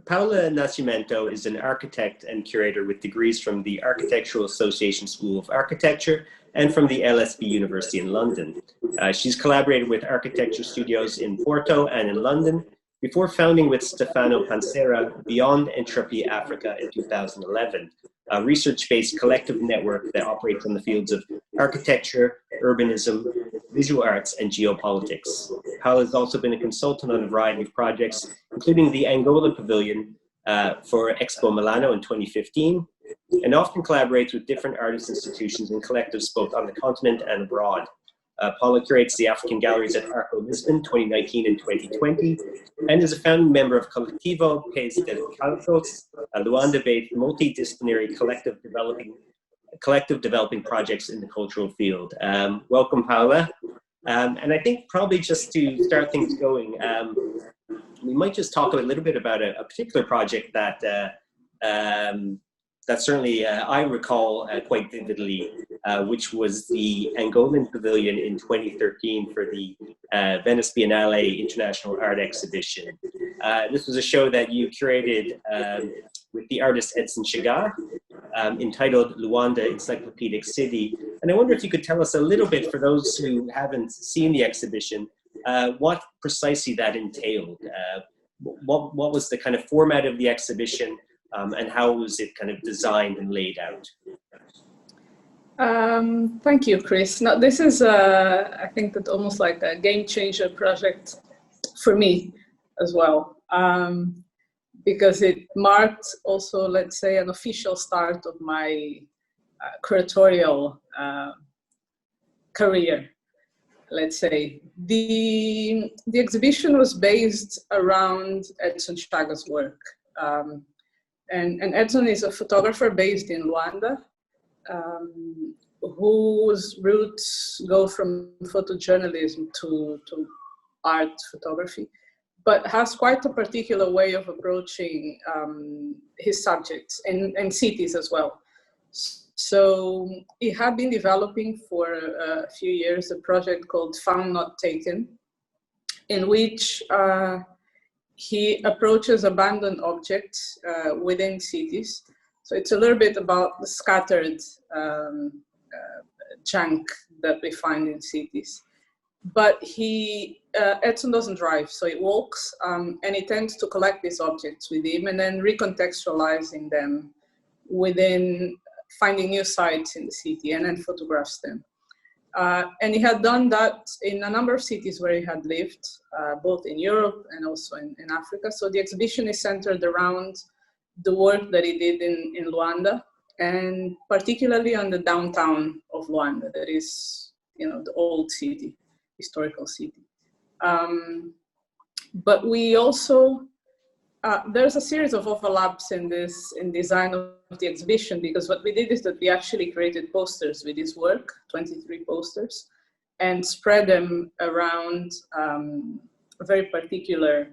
Paula Nascimento is an architect and curator with degrees from the Architectural Association School of Architecture and from the LSB University in London. She's collaborated with architecture studios in Porto and in London before founding with Stefano Pansera Beyond Entropy Africa in 2011, a research-based collective network that operates in the fields of architecture, urbanism, visual arts, and geopolitics. Paula has also been a consultant on a variety of projects, including the Angola Pavilion for Expo Milano in 2015, and often collaborates with different artist institutions and collectives both on the continent and abroad. Paula curates the African galleries at Arco Lisbon 2019 and 2020, and is a founding member of Colectivo Pés Descalços, a Luanda-based multidisciplinary collective developing projects in the cultural field. Welcome, Paula. And I think probably just to start things going, we might just talk a little bit about a particular project that that certainly I recall quite vividly, which was the Angolan Pavilion in 2013 for the Venice Biennale International Art Exhibition. This was a show that you curated with the artist Edson Chagas, entitled Luanda Encyclopedic City. And I wonder if you could tell us a little bit, for those who haven't seen the exhibition, what precisely that entailed. What was the kind of format of the exhibition, and how was it kind of designed and laid out? Thank you, Chris. Now, this is, I think, that almost like a game changer project for me as well, because it marked also, let's say, an official start of my curatorial career, let's say. The exhibition was based around Edson Chagas' work. And Edson is a photographer based in Luanda, whose roots go from photojournalism to art photography, but has quite a particular way of approaching his subjects and cities as well. So he had been developing for a few years a project called Found Not Taken, in which he approaches abandoned objects within cities. So it's a little bit about the scattered junk that we find in cities. But Edson doesn't drive, so he walks, and he tends to collect these objects with him and then recontextualizing them within, finding new sites in the city, and then photographs them. And he had done that in a number of cities where he had lived, both in Europe and also in Africa. So the exhibition is centered around the work that he did in Luanda, and particularly on the downtown of Luanda, that is, the old city, historical city. But we also, there's a series of overlaps in design of the exhibition, because what we did is that we actually created posters with his work, 23 posters, and spread them around a very particular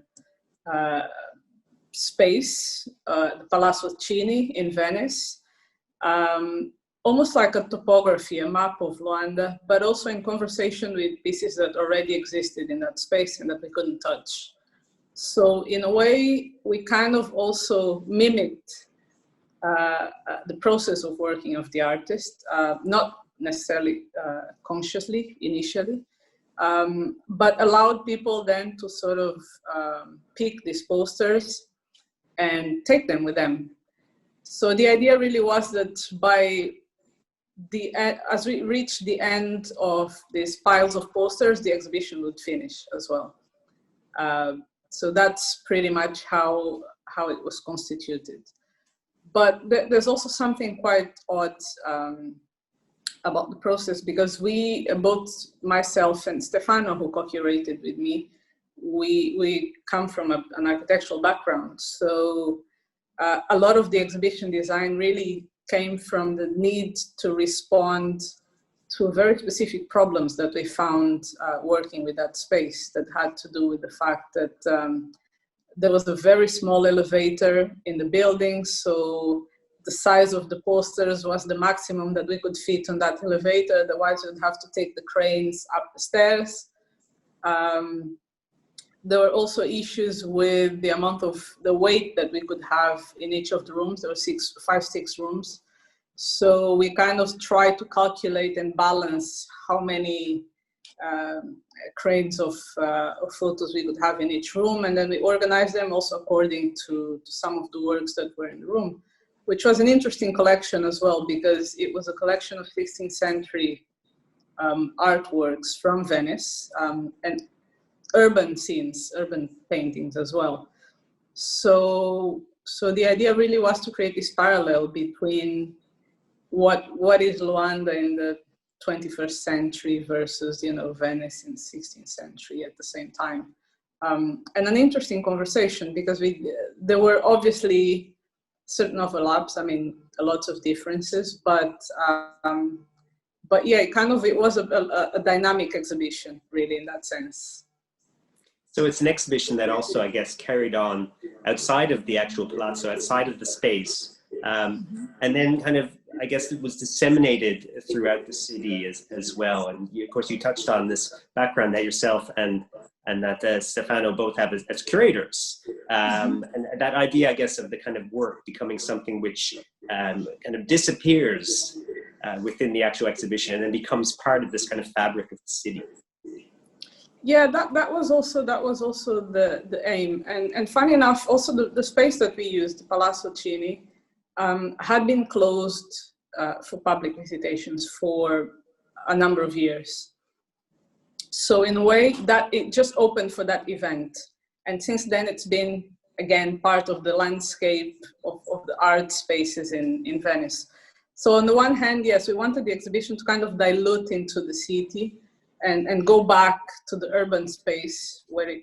space, the Palazzo Chini in Venice, almost like a topography, a map of Luanda, but also in conversation with pieces that already existed in that space and that we couldn't touch. So in a way, we kind of also mimicked the process of working of the artist, not necessarily consciously initially, but allowed people then to sort of pick these posters and take them with them. So the idea really was that as we reached the end of these piles of posters, the exhibition would finish as well. So that's pretty much how it was constituted. But there's also something quite odd about the process, because we, both myself and Stefano, who co-curated with me, we come from an architectural background. So a lot of the exhibition design really came from the need to respond to very specific problems that we found working with that space, that had to do with the fact that there was a very small elevator in the building, so the size of the posters was the maximum that we could fit on that elevator, otherwise we'd have to take the cranes up the stairs. there were also issues with the amount of the weight that we could have in each of the rooms. There were 5, 6 rooms. So we kind of tried to calculate and balance how many cranes of photos we could have in each room. And then we organized them also according to some of the works that were in the room, which was an interesting collection as well, because it was a collection of 16th century artworks from Venice, and urban scenes, urban paintings as well. So the idea really was to create this parallel between what is Luanda in the 21st century versus, you know, Venice in the 16th century at the same time. And an interesting conversation, because there were obviously certain overlaps, I mean, lots of differences, but yeah, it was a dynamic exhibition, really, in that sense. So it's an exhibition that also, I guess, carried on outside of the actual palazzo, outside of the space, and then kind of, I guess, it was disseminated throughout the city as well. And of course, you touched on this background that yourself and that Stefano both have as curators, and that idea, I guess, of the kind of work becoming something which kind of disappears within the actual exhibition and then becomes part of this kind of fabric of the city. Yeah, that was also the aim, and funny enough, also the space that we used, the Palazzo Cini, had been closed for public visitations for a number of years. So in a way, that it just opened for that event, and since then it's been again part of the landscape of the art spaces in Venice. So on the one hand, yes, we wanted the exhibition to kind of dilute into the city and go back to the urban space where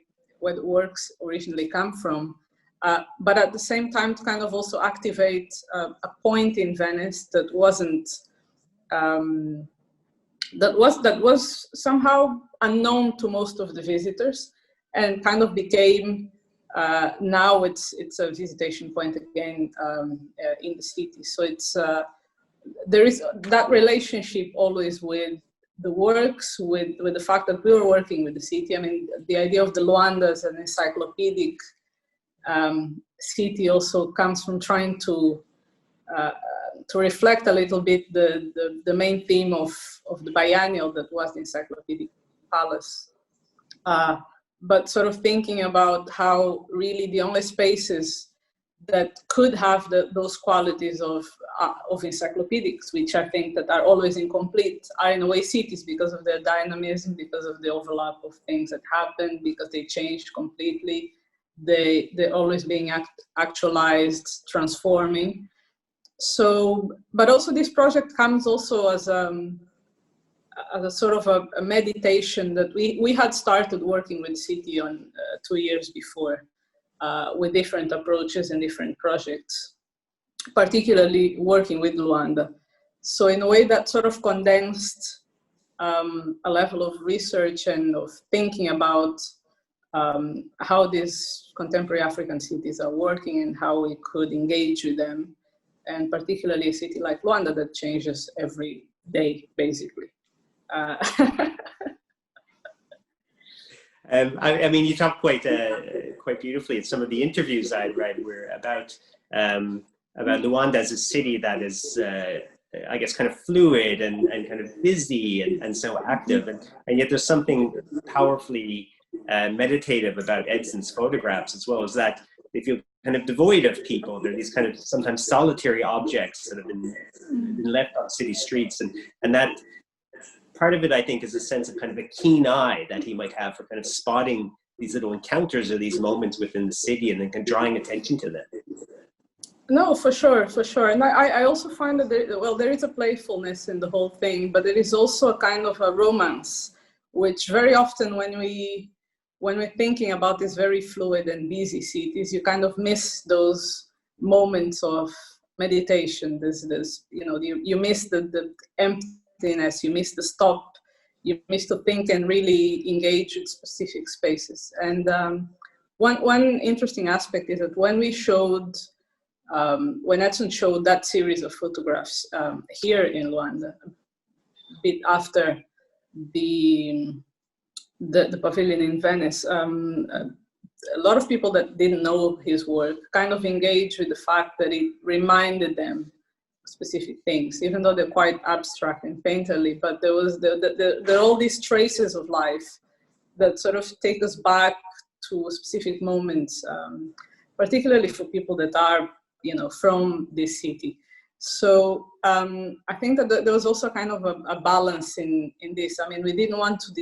the works originally come from. But at the same time, to kind of also activate a point in Venice that wasn't, that was somehow unknown to most of the visitors, and kind of became, now it's a visitation point again in the city. So it's, there is that relationship always with the works, with the fact that we were working with the city. I mean, the idea of the Luanda as an encyclopedic city also comes from trying to reflect a little bit the main theme of the biennial that was the encyclopedic palace. But sort of thinking about how really the only spaces that could have those qualities of encyclopedics, which I think that are always incomplete, are in a way cities, because of their dynamism, because of the overlap of things that happen, because they changed completely. They're always being actualized, transforming. So, but also this project comes also as a sort of a meditation that we had started working with City on 2 years before, with different approaches and different projects, particularly working with Luanda. So in a way that sort of condensed a level of research and of thinking about how these contemporary African cities are working and how we could engage with them, and particularly a city like Luanda that changes every day, basically. I mean, you talk quite beautifully. In some of the interviews I read were about Luanda as a city that is, I guess, kind of fluid and kind of busy and so active, and yet there's something powerfully meditative about Edson's photographs as well, as that they feel kind of devoid of people. They're these kind of sometimes solitary objects that have been left on city streets, and that part of it, I think, is a sense of kind of a keen eye that he might have for kind of spotting these little encounters or these moments within the city and then kind of drawing attention to them. No, for sure. And I also find that there is a playfulness in the whole thing, but there is also a kind of a romance, which very often when we're thinking about these very fluid and busy cities, you kind of miss those moments of meditation. There's you know, you miss the emptiness, you miss the stop, you miss to think and really engage with specific spaces. And one interesting aspect is that when we showed, when Edson showed that series of photographs here in Luanda, a bit after the the pavilion in Venice, a lot of people that didn't know his work kind of engaged with the fact that it reminded them of specific things, even though they're quite abstract and painterly, but there are all these traces of life that sort of take us back to specific moments, particularly for people that are, from this city. So I think that there was also kind of a balance in this. I mean, we didn't want to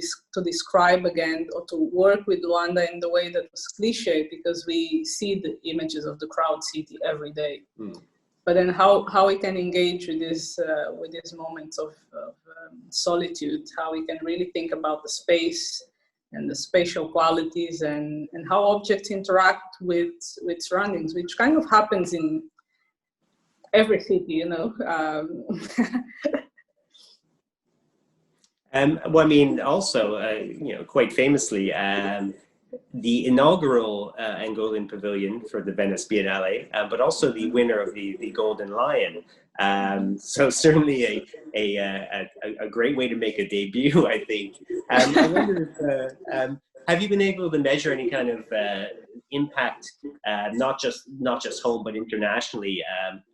describe again or to work with Luanda in the way that was cliche, because we see the images of the crowd city every day. Mm. But then how we can engage with these moments of solitude, how we can really think about the space and the spatial qualities and how objects interact with surroundings, which kind of happens in every city, Well, I mean, also, quite famously, the inaugural Angolan Pavilion for the Venice Biennale, but also the winner of the Golden Lion. So certainly a great way to make a debut, I think. I wonder if, have you been able to measure any kind of impact, not just home but internationally,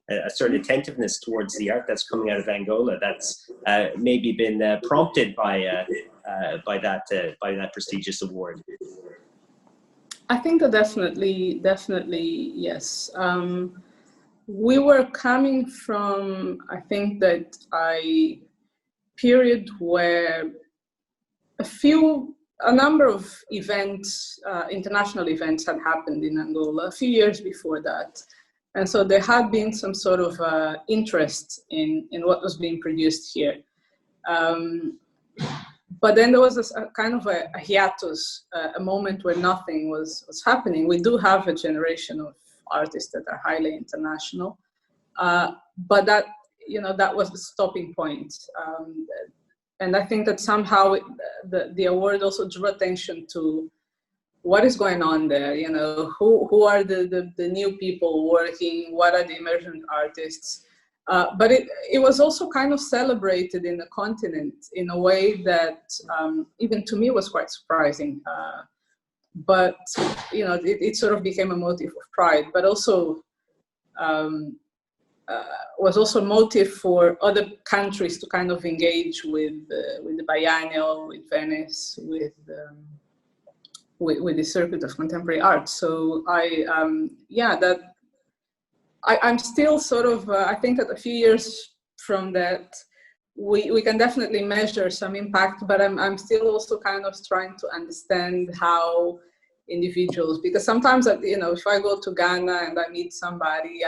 a certain attentiveness towards the art that's coming out of Angola that's maybe been prompted by that prestigious award? I think that definitely yes. We were coming from, I think, that a period where a number of events, international events had happened in Angola a few years before that. And so there had been some sort of interest in what was being produced here. But then there was a kind of a hiatus, a moment where nothing was happening. We do have a generation of artists that are highly international, but that was the stopping point. And I think that somehow the award also drew attention to what is going on there. Who are the new people working? What are the emergent artists? But it was also kind of celebrated in the continent in a way that even to me was quite surprising. But it sort of became a motive of pride, but also was also a motive for other countries to kind of engage with the biennial, with Venice, with the circuit of contemporary art. So I'm still sort of, I think that a few years from that, we can definitely measure some impact, but I'm still also kind of trying to understand how individuals, because sometimes, if I go to Ghana and I meet somebody,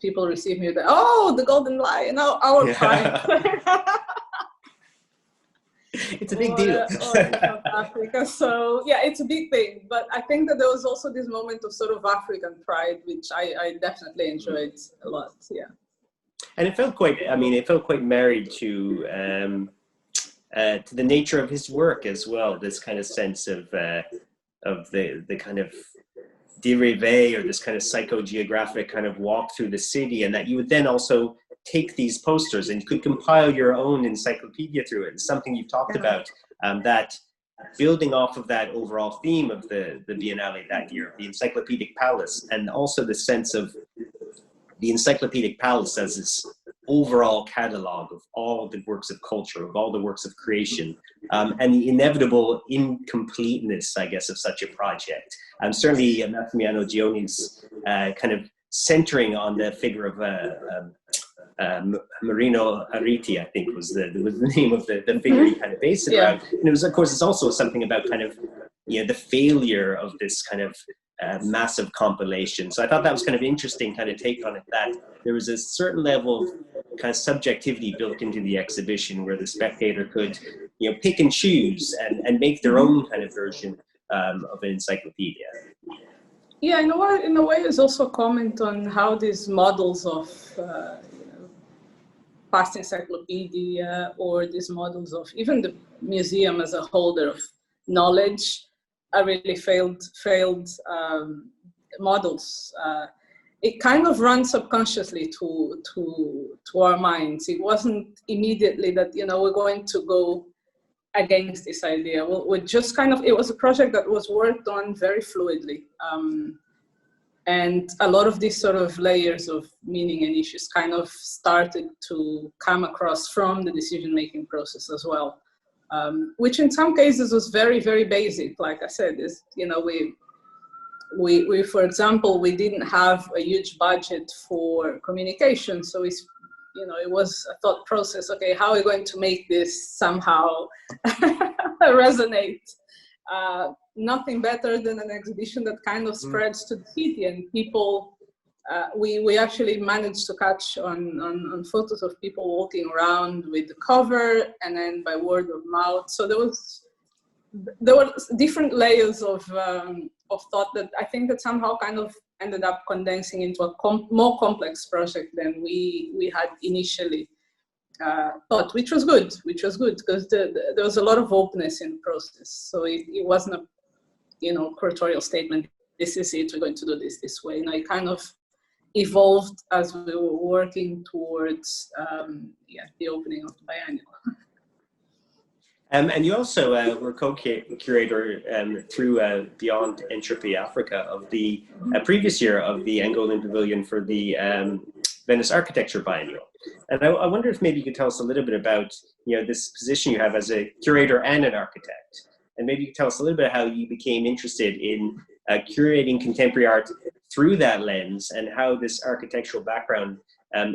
people receive me with, oh, the Golden Lion, our pride. It's a big deal. Or in South Africa. So yeah, it's a big thing. But I think that there was also this moment of sort of African pride, which I definitely enjoyed a lot. Yeah. And it felt quite married to the nature of his work as well. This kind of sense of the kind of dérivé, or this kind of psychogeographic kind of walk through the city, and that you would then also take these posters and you could compile your own encyclopedia through it. It's something you've talked about, that building off of that overall theme of the Biennale that year, the encyclopedic palace, and also the sense of the encyclopedic palace as this overall catalog of all the works of culture, of all the works of creation, and the inevitable incompleteness, I guess, of such a project. Certainly Massimiliano Gioni's kind of centering on the figure of Marino Arriti, I think was the name of the figure he kind of based it around. And it was, of course, it's also something about kind of, the failure of this kind of massive compilation. So I thought that was kind of interesting kind of take on it, that there was a certain level of kind of subjectivity built into the exhibition where the spectator could, pick and choose and make their own kind of version of an encyclopedia. Yeah, in a way, it's also a comment on how these models of past encyclopedia, or these models of even the museum as a holder of knowledge, are really failed models. It kind of runs subconsciously to our minds. It wasn't immediately that we're going to go against this idea. We just kind of, it was a project that was worked on very fluidly. And a lot of these sort of layers of meaning and issues kind of started to come across from the decision-making process as well, which in some cases was very, very basic. Like I said, is, you know, we, for example, we didn't have a huge budget for communication. So it's, you know, it was a thought process. Okay, how are we going to make this somehow resonate? Nothing better than an exhibition that kind of spreads to the city, and people, we actually managed to catch on photos of people walking around with the cover, and then by word of mouth. So there were different layers of thought that I think that somehow kind of ended up condensing into a more complex project than we had initially thought, which was good because there was a lot of openness in the process. So it wasn't a, you know, curatorial statement, this is it, we're going to do this way. And I kind of evolved as we were working towards the opening of the biennial. And you also were co-curator through Beyond Entropy Africa of the previous year of the Angolan Pavilion for the Venice Architecture Biennial. And I wonder if maybe you could tell us a little bit about, you know, this position you have as a curator and an architect. And maybe you could tell us a little bit how you became interested in curating contemporary art through that lens, and how this architectural background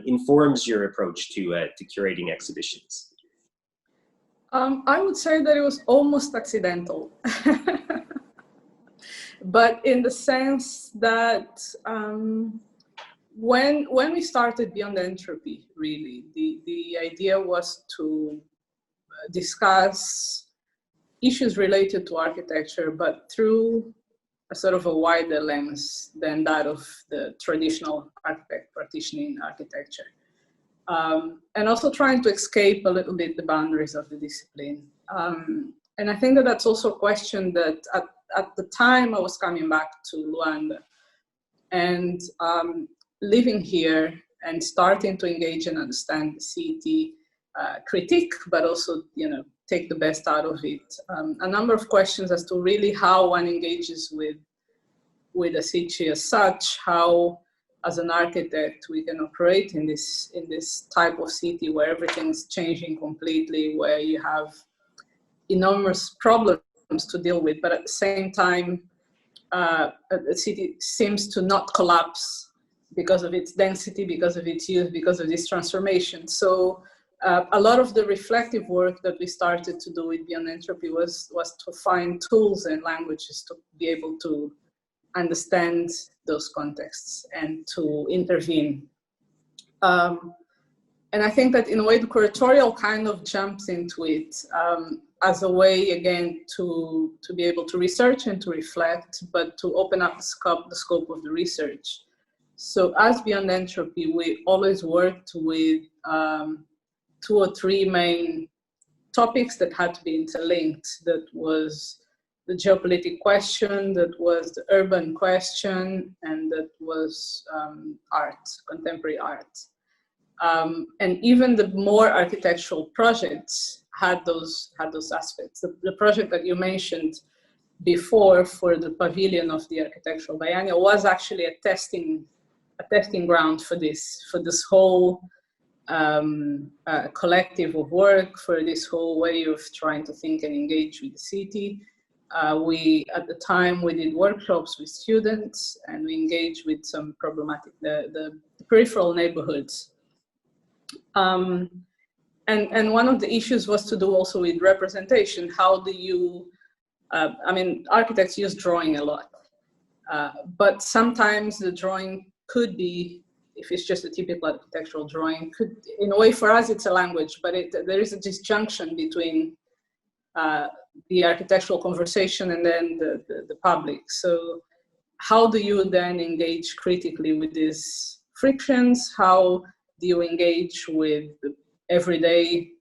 informs your approach to curating exhibitions. I would say that it was almost accidental, but in the sense that when we started Beyond Entropy, really, the idea was to discuss issues related to architecture, but through a sort of a wider lens than that of the traditional architect partitioning architecture. And also trying to escape a little bit the boundaries of the discipline. And I think that that's also a question that at the time I was coming back to Luanda and living here and starting to engage and understand the city, critique, but also, you know, take the best out of it. A number of questions as to really how one engages with a city as such, how as an architect we can operate in this type of city where everything's changing completely, where you have enormous problems to deal with, but at the same time the city seems to not collapse because of its density, because of its use, because of this transformation. So a lot of the reflective work that we started to do with Beyond Entropy was to find tools and languages to be able to understand those contexts and to intervene. And I think that in a way the curatorial kind of jumps into it as a way, again, to be able to research and to reflect, but to open up the scope of the research. So as Beyond Entropy, we always worked with 2 or 3 main topics that had to be interlinked. That was the geopolitical question, that was the urban question, and that was art, contemporary art. And even the more architectural projects had those aspects. The project that you mentioned before for the Pavilion of the Architectural Biennial was actually a testing ground for this whole collective of work, for this whole way of trying to think and engage with the city. At the time, we did workshops with students, and we engaged with some problematic, the peripheral neighborhoods. And one of the issues was to do also with representation. How do you, I mean, architects use drawing a lot, but sometimes the drawing could be, if it's just a typical architectural drawing, could, in a way for us it's a language, but there is a disjunction between the architectural conversation and then the public. So how do you then engage critically with these frictions? How do you engage with the everyday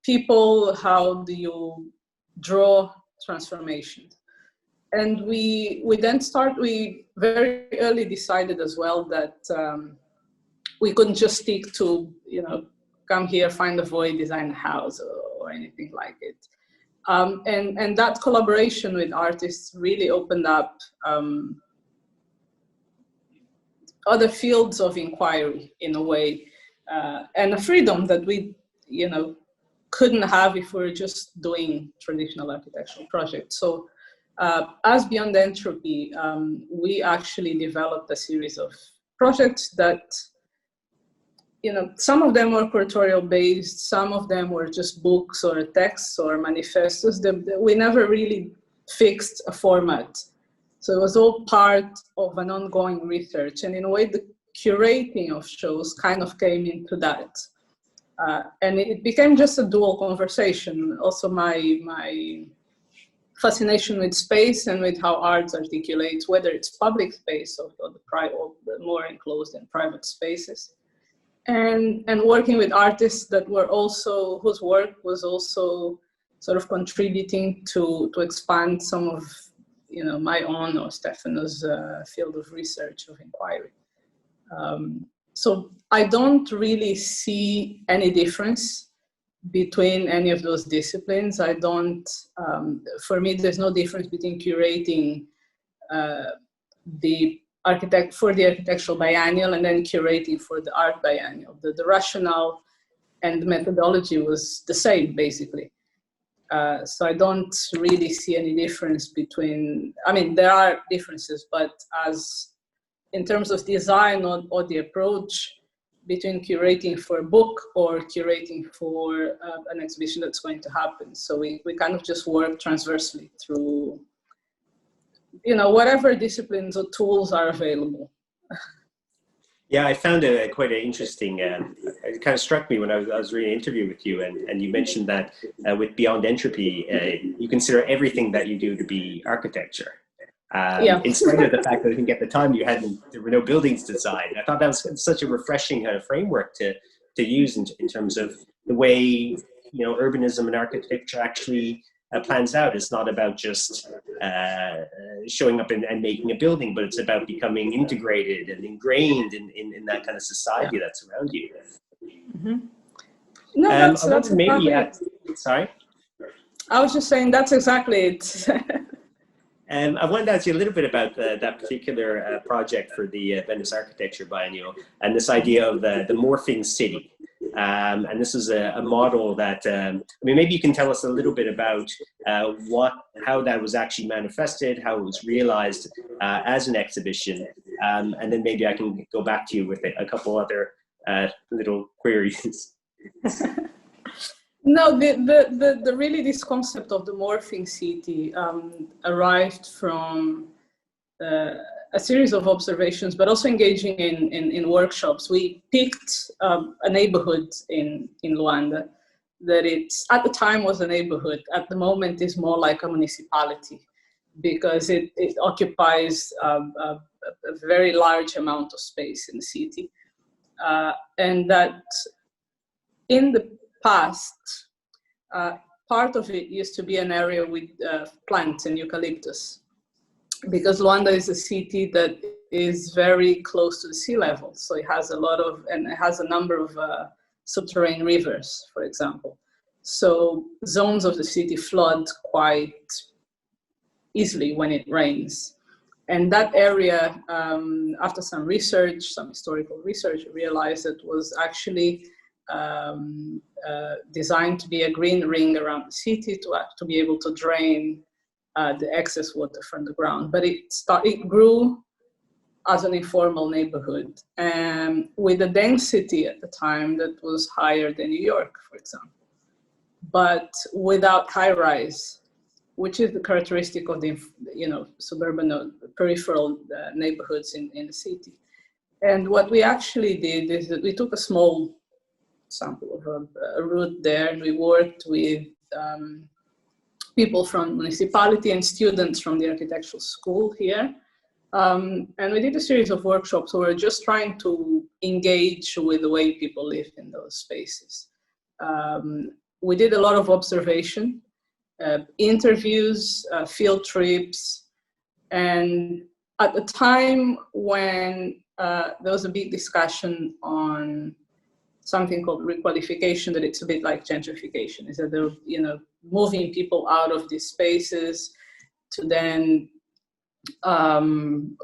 people? How do you draw transformation? And we very early decided as well that we couldn't just stick to, you know, come here, find a void, design a house or anything like it. And that collaboration with artists really opened up other fields of inquiry in a way, and a freedom that we, couldn't have if we were just doing traditional architectural projects. So as Beyond Entropy, we actually developed a series of projects that, some of them were curatorial based, some of them were just books or texts or manifestos. We never really fixed a format. So it was all part of an ongoing research. And in a way, the curating of shows kind of came into that. And it became just a dual conversation. Also my fascination with space and with how arts articulates, whether it's public space or the more enclosed and private spaces. And working with artists that were also, whose work was also sort of contributing to expand some of, my own or Stefano's field of research, of inquiry. So I don't really see any difference between any of those disciplines. I don't, for me, there's no difference between curating the architectural biennial and then curating for the art biennial. The rationale and the methodology was the same, basically. So I don't really see any difference between, there are differences, but in terms of design or the approach between curating for a book or curating for an exhibition that's going to happen. So we kind of just work transversely through, whatever disciplines or tools are available. Yeah, I found it quite an interesting, it kind of struck me when I was reading an interview with you, and you mentioned that with Beyond Entropy, you consider everything that you do to be architecture. In spite of the fact that I think at the time there were no buildings designed. I thought that was such a refreshing kind of framework to use in terms of the way, urbanism and architecture actually plans out. It's not about just showing up and making a building, but it's about becoming integrated and ingrained in that kind of society that's around you. Mm-hmm. No, that's maybe sorry? I was just saying that's exactly it. I wanted to ask you a little bit about that particular project for the Venice Architecture Biennial and this idea of the morphing city. And this is a model that, maybe you can tell us a little bit about how that was actually manifested, how it was realized as an exhibition, and then maybe I can go back to you with a couple other little queries. No, really this concept of the morphing city arrived from a series of observations, but also engaging in workshops. We picked a neighborhood in Luanda that at the time was a neighborhood. At the moment is more like a municipality because it occupies a very large amount of space in the city. And that in the past, part of it used to be an area with plants and eucalyptus, because Luanda is a city that is very close to the sea level. So it has it has a number of subterranean rivers, for example. So zones of the city flood quite easily when it rains. And that area, after some research, some historical research, realized it was actually designed to be a green ring around the city to be able to drain the excess water from the ground. But it grew as an informal neighborhood, with a density at the time that was higher than New York, for example, but without high rise, which is the characteristic of the suburban or peripheral neighborhoods in the city. And what we actually did is that we took a small sample of a route there, and we worked with people from municipality and students from the architectural school here. And we did a series of workshops where we were just trying to engage with the way people live in those spaces. We did a lot of observation, interviews, field trips, and at the time when there was a big discussion on something called requalification, that it's a bit like gentrification, is that moving people out of these spaces to then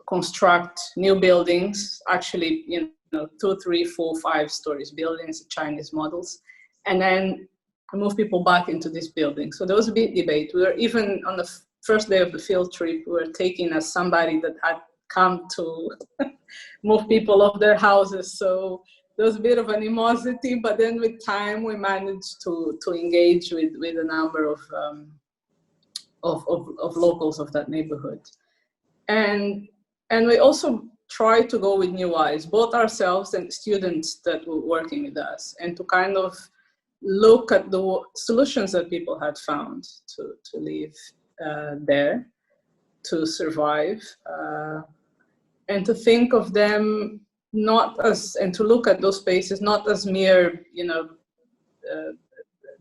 construct new buildings, actually, 2, 3, 4, 5 stories buildings, Chinese models, and then move people back into this building. So there was a big debate. We were even on the first day of the field trip, we were taken as somebody that had come to move people off their houses. So there was a bit of animosity, but then with time we managed to engage with a number of locals of that neighborhood. And we also try to go with new eyes, both ourselves and students that were working with us, and to kind of look at the solutions that people had found to live there, to survive, and to think of them not as, and to look at those spaces not as mere,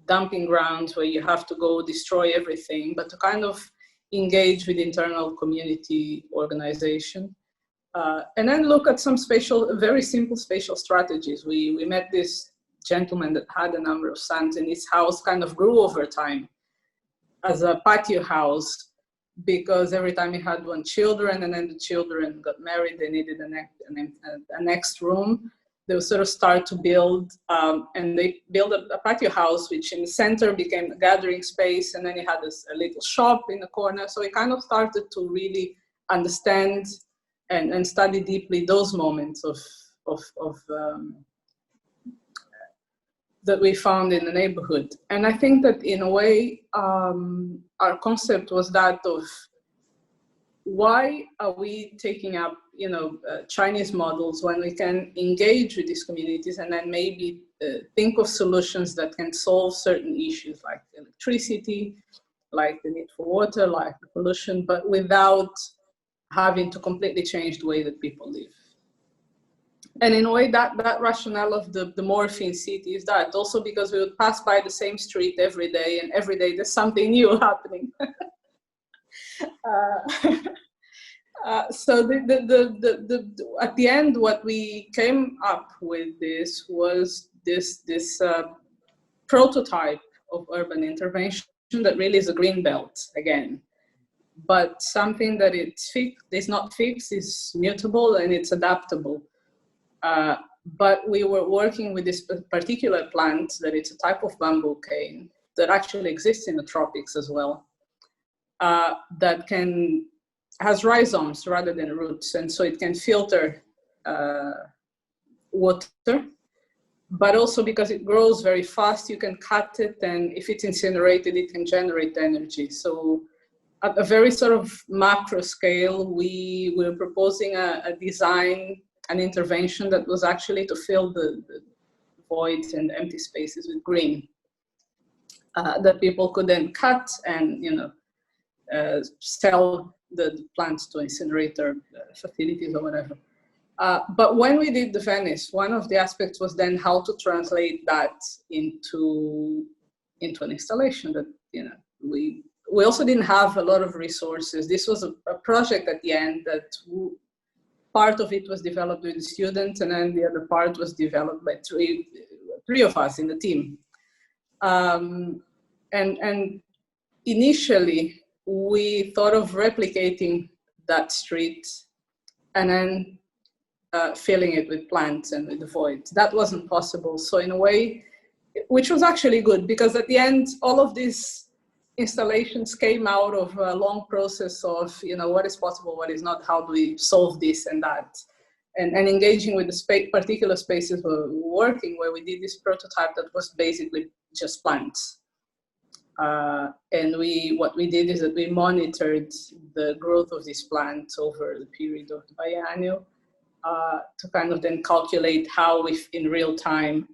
dumping grounds where you have to go destroy everything, but to kind of engage with internal community organization. And then look at some very simple spatial strategies. We met this gentleman that had a number of sons, and his house kind of grew over time as a patio house, because every time he had 1 children, and then the children got married, they needed a next room. They would sort of start to build, and they built a patio house, which in the center became a gathering space, and then he had a little shop in the corner. So he kind of started to really understand and study deeply those moments that we found in the neighborhood. And I think that in a way, our concept was that of, why are we taking up, Chinese models when we can engage with these communities and then maybe think of solutions that can solve certain issues like electricity, like the need for water, like the pollution, but without having to completely change the way that people live. And in a way, that rationale of the morphing city is that also because we would pass by the same street every day, and every day there's something new happening. So at the end, what we came up with this was this prototype of urban intervention that really is a green belt again, but something that is not fixed, is mutable, and it's adaptable. But we were working with this particular plant that it's a type of bamboo cane that actually exists in the tropics as well, that has rhizomes rather than roots, and so it can filter water, but also because it grows very fast, you can cut it, and if it's incinerated, it can generate energy. So at a very sort of macro scale, we were proposing a design, an intervention that was actually to fill the voids and empty spaces with green, that people could then cut and sell the plants to incinerator facilities or whatever. But when we did the Venice, one of the aspects was then how to translate that into an installation that, we also didn't have a lot of resources. This was a project at the end that part of it was developed with the students, and then the other part was developed by three of us in the team. And initially, we thought of replicating that street and then filling it with plants and with the voids. That wasn't possible. So in a way, which was actually good, because at the end, all of these installations came out of a long process of, what is possible, what is not, how do we solve this and that, and engaging with the particular spaces we're working, where we did this prototype that was basically just plants. And what we did is that we monitored the growth of these plants over the period of the biennial, to kind of then calculate how, if in real time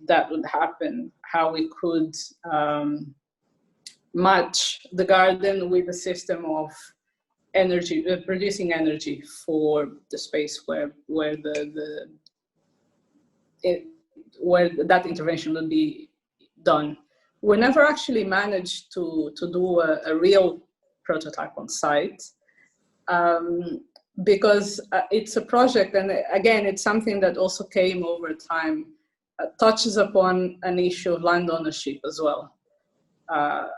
that would happen, how we could match the garden with a system of energy, producing energy for the space where that intervention would be done. We never actually managed to do a real prototype on site, because it's a project, and again, it's something that also came over time, touches upon an issue of land ownership as well.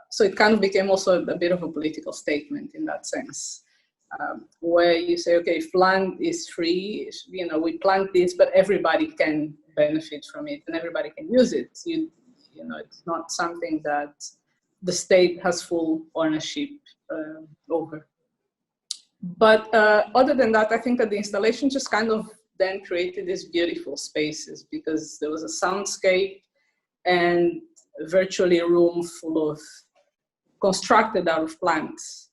So it kind of became also a bit of a political statement in that sense, where you say, okay, if land is free, you know, we plant this, but everybody can benefit from it and everybody can use it. You know, it's not something that the state has full ownership over. But other than that, I think that the installation just kind of then created these beautiful spaces, because there was a soundscape and virtually a room full of constructed out of plants,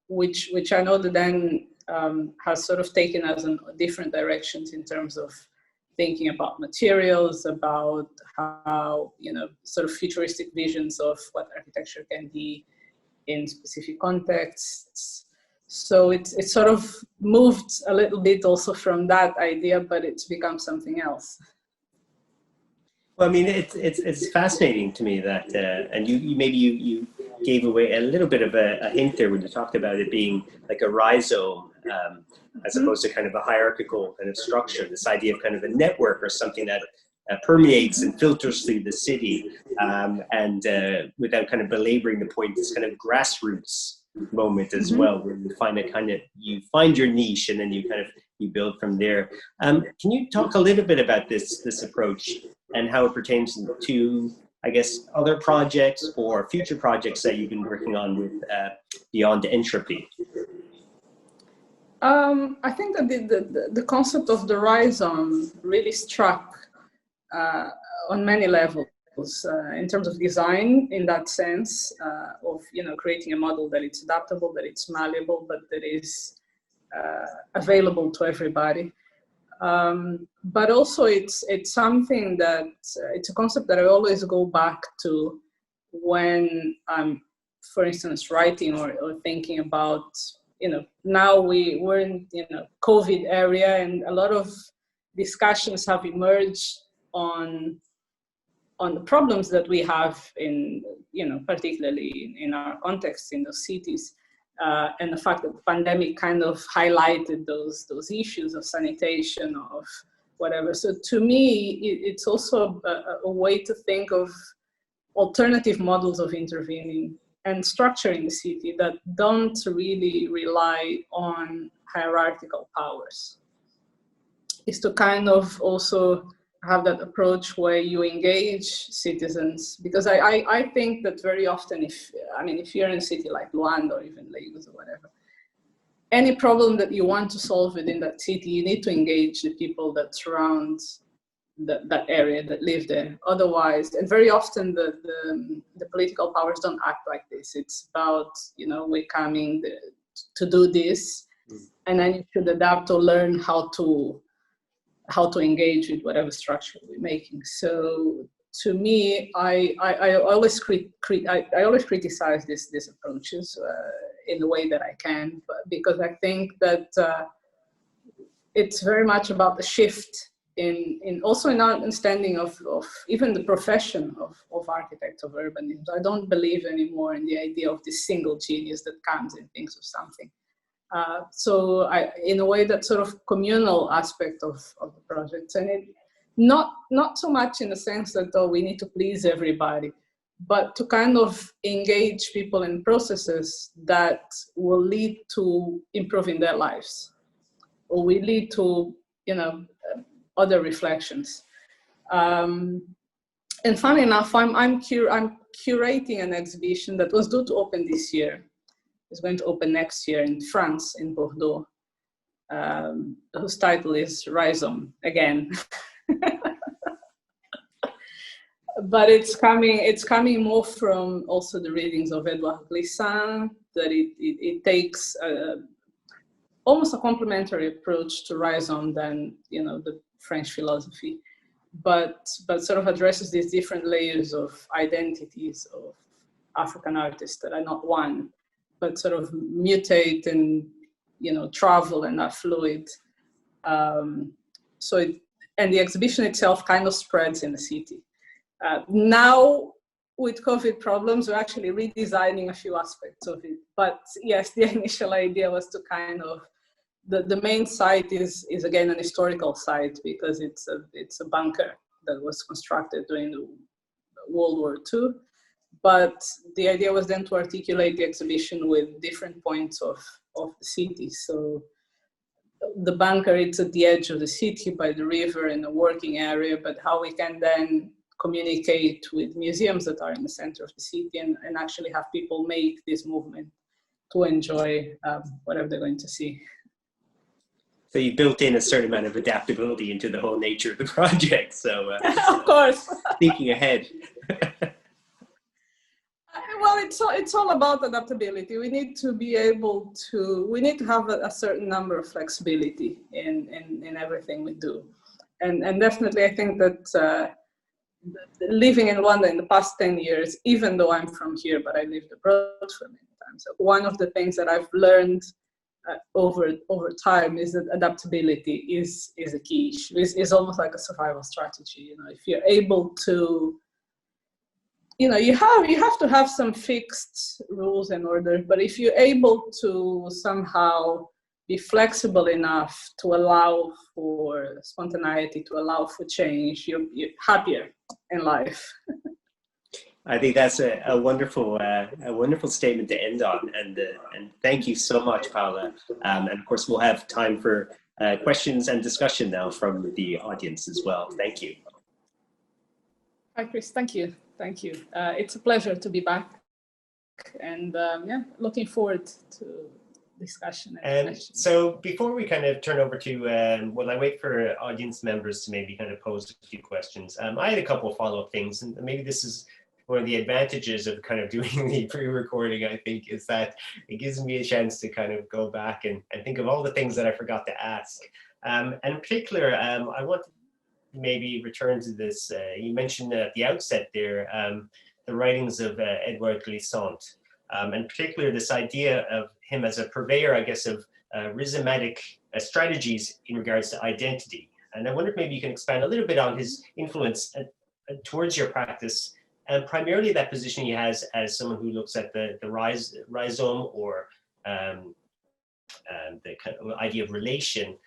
which I know that then has sort of taken us in different directions in terms of thinking about materials, about how, you know, sort of futuristic visions of what architecture can be in specific contexts. So it's sort of moved a little bit also from that idea, but it's become something else. Well, I mean, it's fascinating to me that, and you gave away a little bit of a hint there when you talked about it being like a rhizome, as opposed to kind of a hierarchical kind of structure. This idea of kind of a network or something that permeates and filters through the city, and without kind of belaboring the point, this kind of grassroots moment as well, where you find your niche and then you build from there. Can you talk a little bit about this approach and how it pertains to, I guess, other projects or future projects that you've been working on with beyond entropy? I think that the concept of the rhizome really struck on many levels, in terms of design, in that sense of, you know, creating a model that it's adaptable, that it's malleable, but that is available to everybody. But also it's something that, it's a concept that I always go back to when I'm, for instance, writing or thinking about, you know, now we're in, you know, COVID area, and a lot of discussions have emerged on the problems that we have in, you know, particularly in our context in those cities. And the fact that the pandemic kind of highlighted those issues of sanitation, of whatever. So to me, it's also a way to think of alternative models of intervening and structuring the city that don't really rely on hierarchical powers. Is to kind of also have that approach where you engage citizens, because I think that very often, if you're in a city like Luanda or even Lagos or whatever, any problem that you want to solve within that city, you need to engage the people that surround that area, that live there. Otherwise, and very often the political powers don't act like this. It's about, you know, we're coming to do this, and then you should adapt or learn how to engage with whatever structure we're making. So to me, I always criticize these approaches in the way that I can, because I think that it's very much about the shift in also in our understanding of even the profession of architects, of urbanists. I don't believe anymore in the idea of this single genius that comes and thinks of something. So in a way, that sort of communal aspect of the project, and it not so much in the sense that, oh, we need to please everybody, but to kind of engage people in processes that will lead to improving their lives, or will lead to, you know, other reflections. And funny enough, I'm curating an exhibition that was due to open this year. It's going to open next year in France, in Bordeaux, whose title is Rhizome, again. But it's coming more from also the readings of Edouard Glissant, that it takes almost a complementary approach to rhizome than, you know, the French philosophy, but sort of addresses these different layers of identities of African artists that are not one, but sort of mutate and, you know, travel and are fluid. And the exhibition itself kind of spreads in the city. Now, with COVID problems, we're actually redesigning a few aspects of it. But yes, the initial idea was to kind of, the main site is again an historical site, because it's a bunker that was constructed during the World War II. But the idea was then to articulate the exhibition with different points of the city. So the bunker, it's at the edge of the city by the river in a working area, but how we can then communicate with museums that are in the center of the city and actually have people make this movement to enjoy whatever they're going to see. So you built in a certain amount of adaptability into the whole nature of the project. So of course, thinking ahead. Well, it's all about adaptability. We need to be able to, we need to have a certain number of flexibility in everything we do. And definitely I think that living in London in the past 10 years, even though I'm from here, but I lived abroad for many times, one of the things that I've learned over time is that adaptability is a key issue. It's almost like a survival strategy. You know, if you're able to, you know, you have to have some fixed rules and orders, but if you're able to somehow be flexible enough to allow for spontaneity, to allow for change, you're happier in life. I think that's a wonderful statement to end on, and thank you so much, Paula. And of course, we'll have time for questions and discussion now from the audience as well. Thank you. Hi, Chris. Thank you. Thank you. It's a pleasure to be back, and yeah, looking forward to discussion. And so before we kind of turn over to, while I wait for audience members to maybe kind of pose a few questions, I had a couple of follow-up things, and maybe this is one of the advantages of kind of doing the pre-recording, I think, is that it gives me a chance to kind of go back and think of all the things that I forgot to ask. And in particular, I want to maybe return to this. You mentioned at the outset there, the writings of Edouard Glissant, and particularly this idea of him as a purveyor, I guess, of rhizomatic strategies in regards to identity. And I wonder if maybe you can expand a little bit on his influence towards your practice, and primarily that position he has as someone who looks at the rhizome, or the kind of idea of relation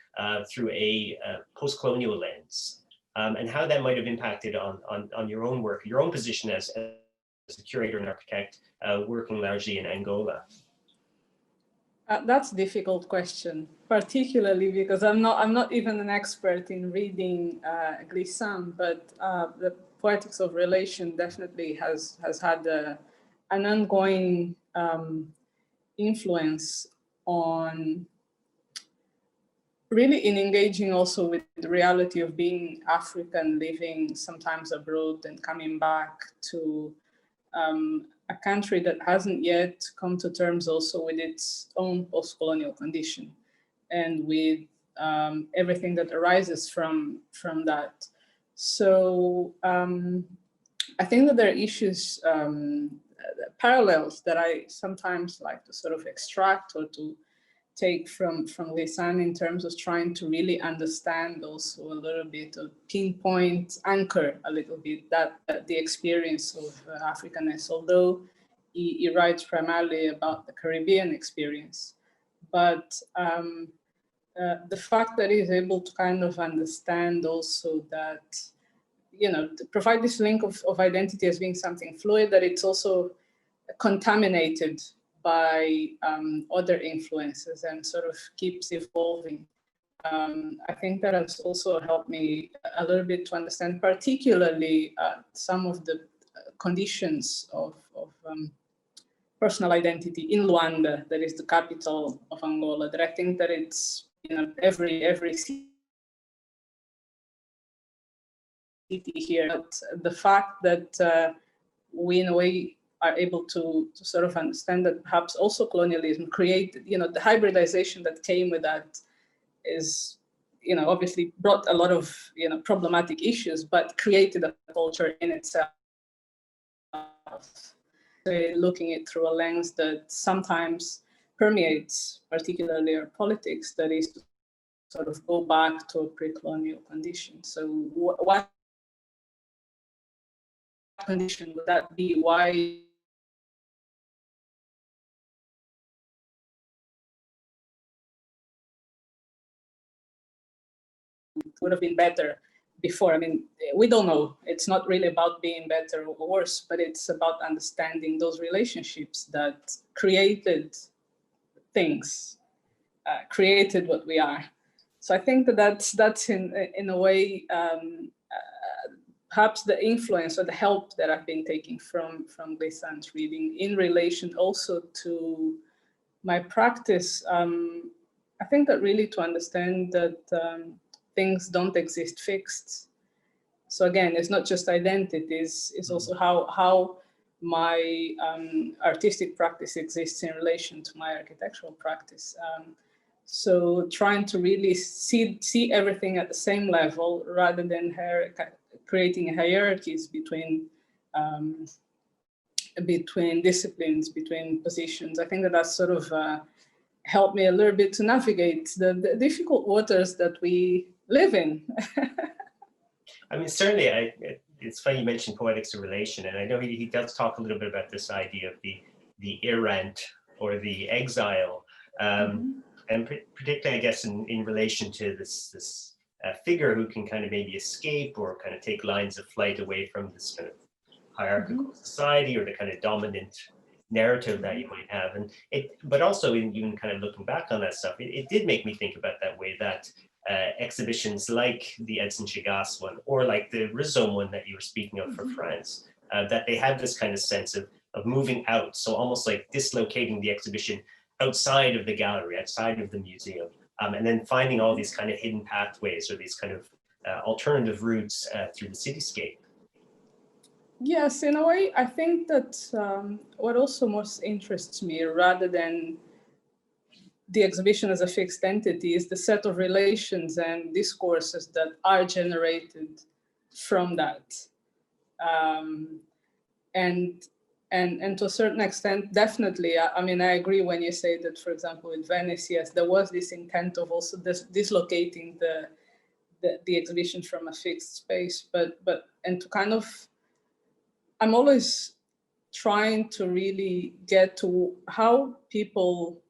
through a post-colonial lens, and how that might have impacted on your own work, your own position as a curator and architect working largely in Angola. That's a difficult question, particularly because I'm not even an expert in reading Glissant, but the Poetics of Relation definitely has had an ongoing influence on really in engaging also with the reality of being African, living sometimes abroad and coming back to a country that hasn't yet come to terms also with its own post-colonial condition and with everything that arises from that. So I think that there are issues, parallels that I sometimes like to sort of extract or to take from Glissant in terms of trying to really understand also a little bit of pinpoint, anchor a little bit that the experience of Africanness, although he writes primarily about the Caribbean experience. But the fact that he's able to kind of understand also that, you know, to provide this link of identity as being something fluid, that it's also contaminated by other influences and sort of keeps evolving. I think that has also helped me a little bit to understand particularly some of the conditions of personal identity in Luanda, that is the capital of Angola, that I think that it's, you know, every city here, but the fact that we in a way are able to sort of understand that perhaps also colonialism created, you know, the hybridization that came with that is, you know, obviously brought a lot of, you know, problematic issues, but created a culture in itself. Looking it through a lens that sometimes permeates, particularly our politics, that is to sort of go back to a pre-colonial condition. So what condition would that be? Why would have been better before. I mean, we don't know. It's not really about being better or worse, but it's about understanding those relationships that created things, created what we are. So I think that that's in a way perhaps the influence or the help that I've been taking from Glucksman's reading in relation also to my practice. I think that really to understand that things don't exist fixed. So again, it's not just identities, it's also how my artistic practice exists in relation to my architectural practice. So trying to really see everything at the same level rather than creating hierarchies between disciplines, between positions. I think that that's sort of helped me a little bit to navigate the difficult waters that we live in. I mean, certainly, it's funny you mentioned poetics of relation, and I know he does talk a little bit about this idea of the errant or the exile, and particularly, I guess, in relation to this figure who can kind of maybe escape or kind of take lines of flight away from this kind of hierarchical society or the kind of dominant narrative that you might have. And but also even kind of looking back on that stuff, it did make me think about that way, that exhibitions like the Edson Chigas one or like the rhizome one that you were speaking of for France, that they have this kind of sense of moving out. So almost like dislocating the exhibition outside of the gallery, outside of the museum, and then finding all these kind of hidden pathways or these kind of alternative routes through the cityscape. Yes, in a way, I think that what also most interests me, rather than the exhibition as a fixed entity, is the set of relations and discourses that are generated from that. And to a certain extent, definitely, I mean, I agree when you say that, for example, with Venice, yes, there was this intent of also dislocating the exhibition from a fixed space, and to kind of, I'm always trying to really get to how people,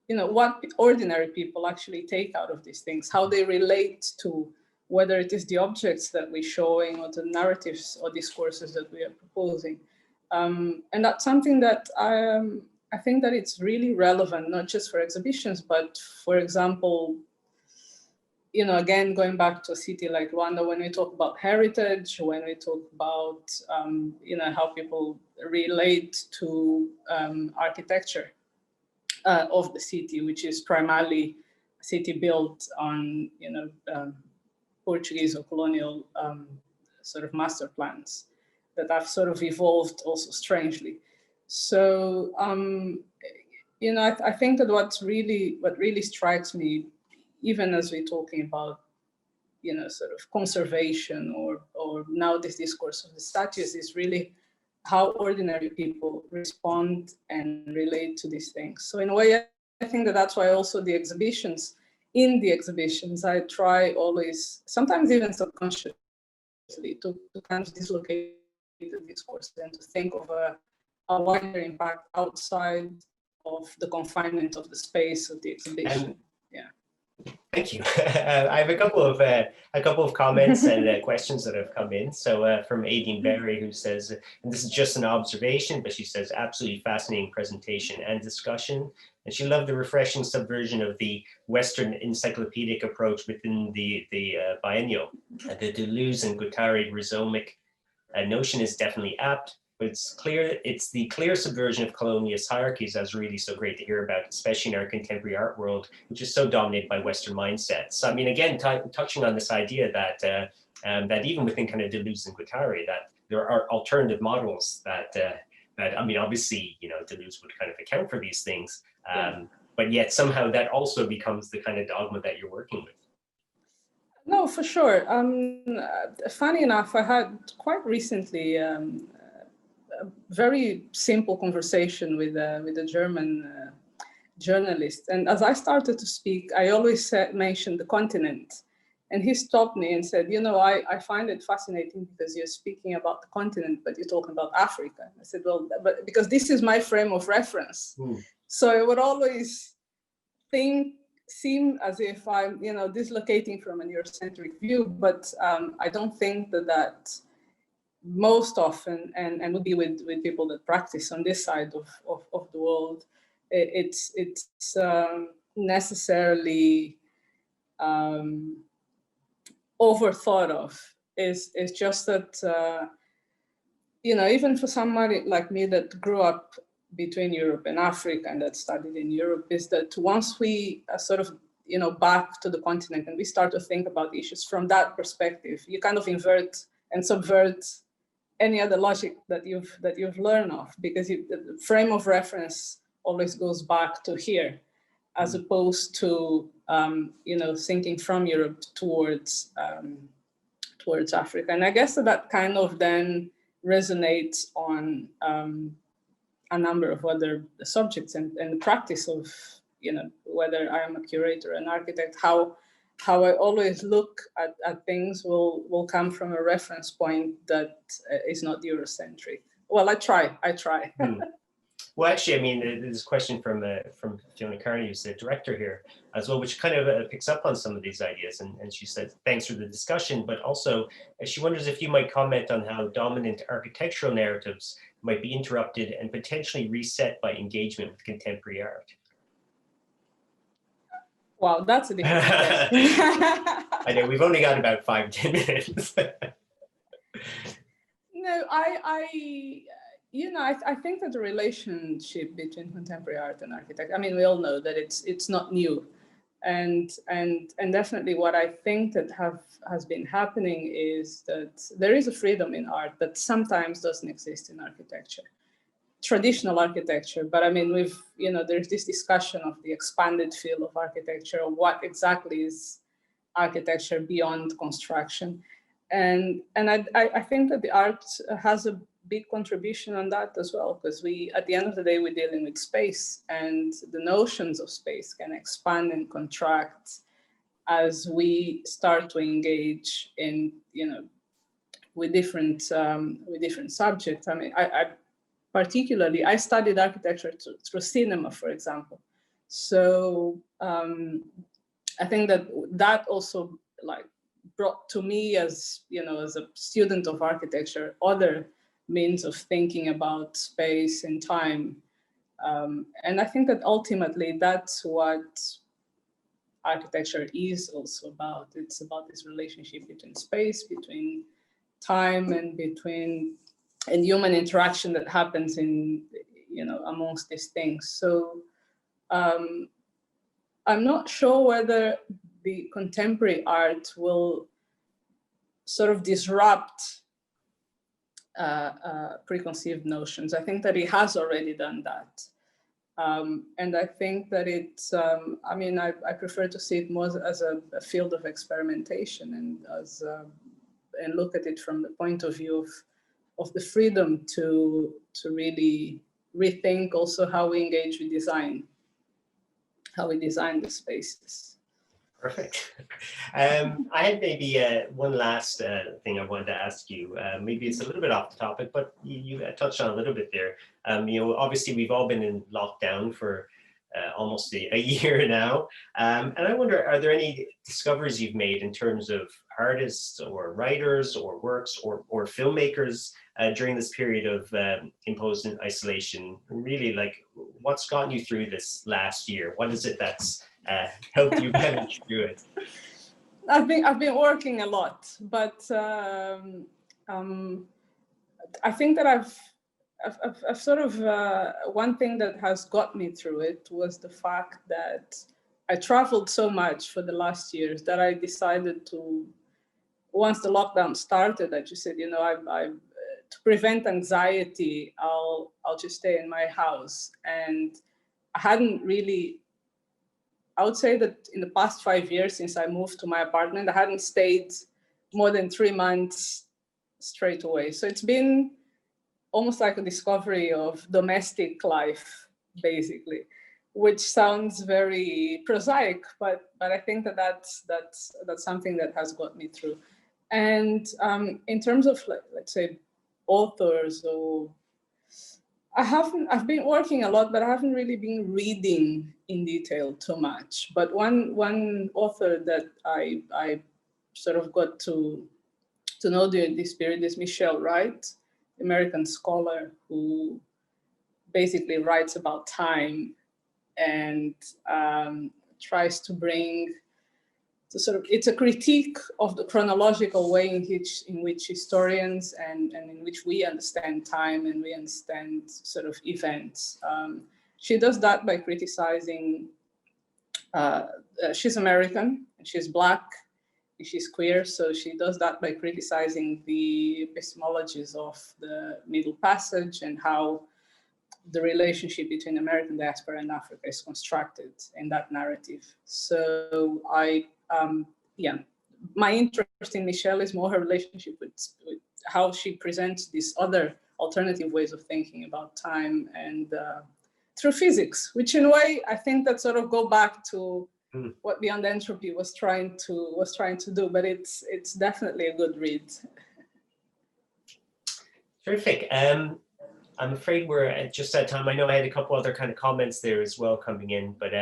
what ordinary people actually take out of these things, how they relate to whether it is the objects that we're showing or the narratives or discourses that we are proposing. And that's something that I think that it's really relevant, not just for exhibitions, but for example, again, going back to a city like Rwanda, when we talk about heritage, when we talk about, how people relate to architecture of the city, which is primarily a city built on, Portuguese or colonial sort of master plans that have sort of evolved also strangely. So, I think that what really strikes me, even as we're talking about, sort of conservation or now this discourse of the statues, is really how ordinary people respond and relate to these things. So in a way, I think that that's why also in the exhibitions, I try always, sometimes even subconsciously, to kind of dislocate the discourse and to think of a wider impact outside of the confinement of the space of the exhibition. Thank you. I have a couple of comments and questions that have come in. So from Aideen Berry, who says, and this is just an observation, but she says, absolutely fascinating presentation and discussion. And she loved the refreshing subversion of the Western encyclopedic approach within the biennial. The Deleuze and Guattari rhizomic notion is definitely apt. But it's the clear subversion of colonialist hierarchies that's really so great to hear about, especially in our contemporary art world, which is so dominated by Western mindsets. So, I mean, again, touching on this idea that that even within kind of Deleuze and Guattari, that there are alternative models that I mean, obviously, Deleuze would kind of account for these things, but yet somehow that also becomes the kind of dogma that you're working with. No, for sure. Funny enough, I had quite recently a very simple conversation with a German journalist. And as I started to speak, I always mentioned the continent. And he stopped me and said, I find it fascinating because you're speaking about the continent, but you're talking about Africa. I said, well, but because this is my frame of reference. So I would always think seem as if I'm, dislocating from a Eurocentric view, but I don't think that most often, and would be with people that practice on this side of the world, it's necessarily overthought of. Is just that, even for somebody like me that grew up between Europe and Africa and that studied in Europe, is that once we sort of, back to the continent and we start to think about issues from that perspective, you kind of invert and subvert any other logic that you've learned of, because the frame of reference always goes back to here, as opposed to thinking from Europe towards Africa. And I guess that kind of then resonates on a number of other subjects and the practice of, whether I am a curator, an architect, how I always look at things will come from a reference point that is not Eurocentric. Well, I try. Well, actually, I mean, there's a question from Fiona Carney, who's the director here as well, which kind of picks up on some of these ideas. And she said, thanks for the discussion, but also she wonders if you might comment on how dominant architectural narratives might be interrupted and potentially reset by engagement with contemporary art. Wow, that's a difficult question. I know, we've only got about 5-10 minutes. No, I think that the relationship between contemporary art and architecture, I mean, we all know that it's not new. And definitely what I think that has been happening is that there is a freedom in art that sometimes doesn't exist in architecture, traditional architecture. But I mean, there's this discussion of the expanded field of architecture, or what exactly is architecture beyond construction. And I think that the art has a big contribution on that as well, because at the end of the day, we're dealing with space, and the notions of space can expand and contract as we start to engage in, with different subjects. I mean, I studied architecture through cinema, for example. So I think that also brought to me, as as a student of architecture, other means of thinking about space and time. And I think that ultimately that's what architecture is also about. It's about this relationship between space, between time, and human interaction that happens in, amongst these things. So I'm not sure whether the contemporary art will sort of disrupt preconceived notions. I think that it has already done that. And I think that I mean, I prefer to see it more as a field of experimentation, and look at it from the point of view of the freedom to really rethink also how we engage with design, how we design the spaces. Perfect. I had maybe one last thing I wanted to ask you. Maybe it's a little bit off the topic, but you touched on a little bit there. Obviously we've all been in lockdown for almost a year now. And I wonder, are there any discoveries you've made in terms of artists or writers or works or filmmakers during this period of imposed isolation? Really, what's gotten you through this last year? What is it that's helped you manage through it? I've been working a lot, but I think that I've sort of one thing that has got me through it was the fact that I traveled so much for the last years that I decided to, once the lockdown started, I just said, to prevent anxiety, I'll just stay in my house. And I hadn't really, I would say that in the past 5 years since I moved to my apartment, I hadn't stayed more than 3 months straight away. So it's been almost like a discovery of domestic life, basically, which sounds very prosaic, but I think that's something that has got me through. And in terms of, let's say, authors, or I've been working a lot, but I haven't really been reading in detail too much. But one author that I sort of got to know during this period is Michelle Wright, American scholar who basically writes about time and tries to bring it's a critique of the chronological way in which historians and in which we understand time and we understand sort of events. She does that by criticizing, she's American, she's Black, she's queer, so she does that by criticizing the epistemologies of the Middle Passage and how the relationship between American diaspora and Africa is constructed in that narrative. So my interest in Michelle is more her relationship with how she presents these other alternative ways of thinking about time and through physics, which in a way, I think that sort of go back to what Beyond Entropy was trying to do, but it's definitely a good read. Terrific. I'm afraid we're at just at time. I know I had a couple other kind of comments there as well coming in, but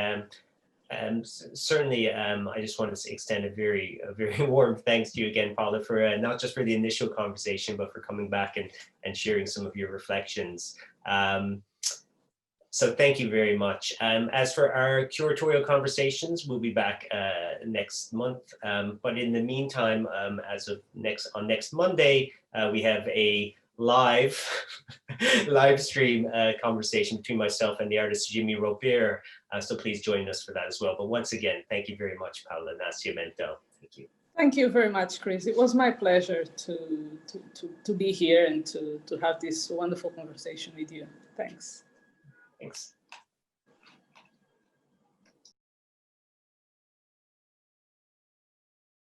certainly I just want to extend a very warm thanks to you again, Paula, for not just for the initial conversation, but for coming back and sharing some of your reflections. So thank you very much. As for our curatorial conversations, we'll be back next month. But in the meantime, as of next Monday, we have a live stream conversation between myself and the artist Jimmy Robert. So please join us for that as well. But once again, thank you very much, Paula Nascimento. Thank you. Thank you very much, Chris. It was my pleasure to be here and to have this wonderful conversation with you. Thanks. Thanks.